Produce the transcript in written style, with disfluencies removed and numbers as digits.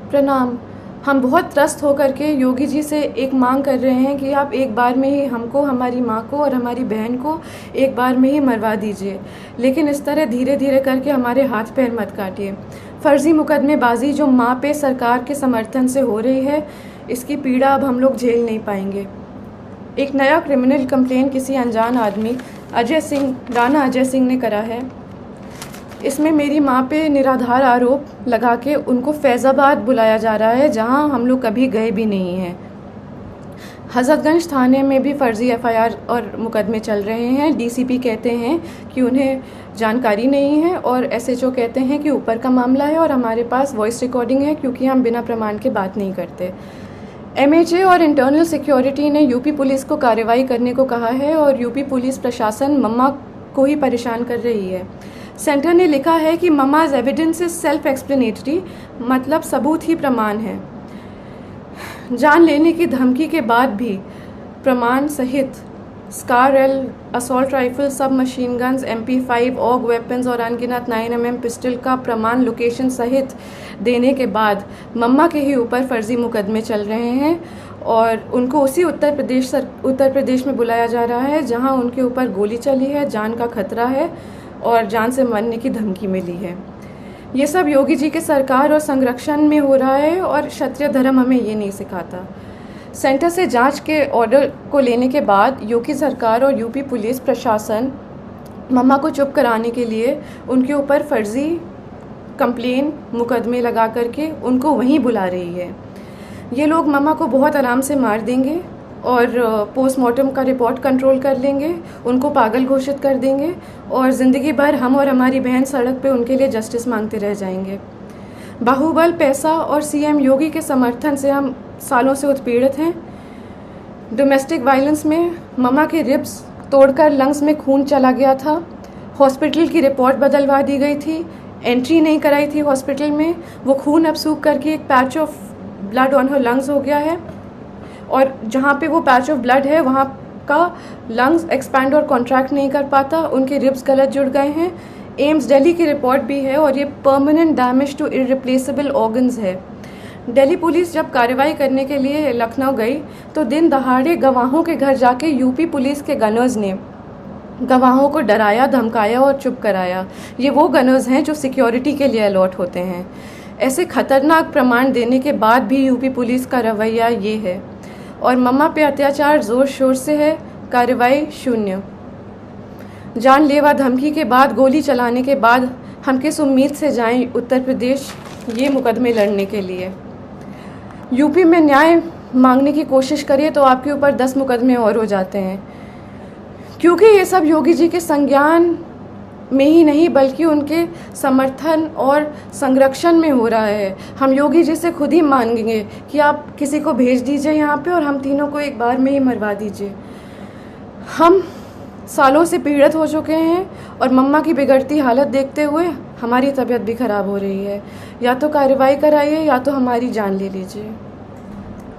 प्रणाम। हम बहुत त्रस्त होकर के योगी जी से एक मांग कर रहे हैं कि आप एक बार में ही हमको, हमारी माँ को और हमारी बहन को एक बार में ही मरवा दीजिए, लेकिन इस तरह धीरे धीरे करके हमारे हाथ पैर मत काटिए। फर्जी मुकदमेबाजी जो माँ पे सरकार के समर्थन से हो रही है, इसकी पीड़ा अब हम लोग झेल नहीं पाएंगे। एक नया क्रिमिनल कंप्लेन किसी अनजान आदमी राणा अजय सिंह ने करा है। इसमें मेरी माँ पे निराधार आरोप लगा के उनको फैज़ाबाद बुलाया जा रहा है, जहाँ हम लोग कभी गए भी नहीं हैं। हज़रतगंज थाने में भी फर्जी एफआईआर और मुकदमे चल रहे हैं। डीसीपी कहते हैं कि उन्हें जानकारी नहीं है और एसएचओ कहते हैं कि ऊपर का मामला है और हमारे पास वॉइस रिकॉर्डिंग है, क्योंकि हम बिना प्रमाण के बात नहीं करते। एमएचए और इंटरनल सिक्योरिटी ने यूपी पुलिस को कार्रवाई करने को कहा है और यूपी पुलिस प्रशासन मम्मा को ही परेशान कर रही है। सेंटर ने लिखा है कि mamma's evidence is self explanatory, मतलब सबूत ही प्रमाण है। जान लेने की धमकी के बाद भी प्रमाण सहित SCAR L, assault rifle, sub machine guns, MP5, AUG weapons और अनगिनत 9mm पिस्टल का प्रमाण लोकेशन सहित देने के बाद मम्मा के ही ऊपर फर्जी मुकदमे चल रहे हैं और उनको उसी उत्तर प्रदेश में बुलाया जा रहा है, जहां उनके ऊपर गोली चली है, जान का खतरा है और जान से मरने की धमकी मिली है। ये सब योगी जी के सरकार और संरक्षण में हो रहा है और क्षत्रिय धर्म हमें ये नहीं सिखाता। सेंटर से जांच के ऑर्डर को लेने के बाद योगी सरकार और यूपी पुलिस प्रशासन मम्मा को चुप कराने के लिए उनके ऊपर फर्जी कंप्लेन मुकदमे लगा करके उनको वहीं बुला रही है। ये लोग मम्मा को बहुत आराम से मार देंगे और पोस्टमार्टम का रिपोर्ट कंट्रोल कर लेंगे, उनको पागल घोषित कर देंगे और ज़िंदगी भर हम और हमारी बहन सड़क पे उनके लिए जस्टिस मांगते रह जाएंगे। बाहुबल, पैसा और सीएम योगी के समर्थन से हम सालों से उत्पीड़ित हैं। डोमेस्टिक वायलेंस में मम्मा के रिब्स तोड़कर लंग्स में खून चला गया था। हॉस्पिटल की रिपोर्ट बदलवा दी गई थी, एंट्री नहीं कराई थी हॉस्पिटल में। वो खून अब सूख करके एक patch of blood on her lungs हो गया है और जहाँ पे वो पैच ऑफ ब्लड है वहाँ का लंग्स एक्सपैंड और कॉन्ट्रैक्ट नहीं कर पाता, उनके रिब्स गलत जुड़ गए हैं। एम्स दिल्ली की रिपोर्ट भी है और ये permanent damage to irreplaceable organs है। दिल्ली पुलिस जब कार्रवाई करने के लिए लखनऊ गई तो दिन दहाड़े गवाहों के घर जाके यूपी पुलिस के गनर्स ने गवाहों को डराया, धमकाया और चुप कराया। ये वो गनर्स हैं जो सिक्योरिटी के लिए अलॉट होते हैं। ऐसे खतरनाक प्रमाण देने के बाद भी यूपी पुलिस का रवैया ये है और मम्मा पे अत्याचार जोर शोर से है, कार्रवाई शून्य। जानलेवा धमकी के बाद, गोली चलाने के बाद हम किस उम्मीद से जाएं उत्तर प्रदेश ये मुकदमे लड़ने के लिए। यूपी में न्याय मांगने की कोशिश करिए तो आपके ऊपर 10 मुकदमे और हो जाते हैं, क्योंकि ये सब योगी जी के संज्ञान में ही नहीं बल्कि उनके समर्थन और संरक्षण में हो रहा है। हम योगी जी से खुद ही मांगेंगे कि आप किसी को भेज दीजिए यहाँ पे और हम तीनों को एक बार में ही मरवा दीजिए। हम सालों से पीड़ित हो चुके हैं और मम्मा की बिगड़ती हालत देखते हुए हमारी तबीयत भी ख़राब हो रही है। या तो कार्रवाई कराइए या तो हमारी जान ले लीजिए।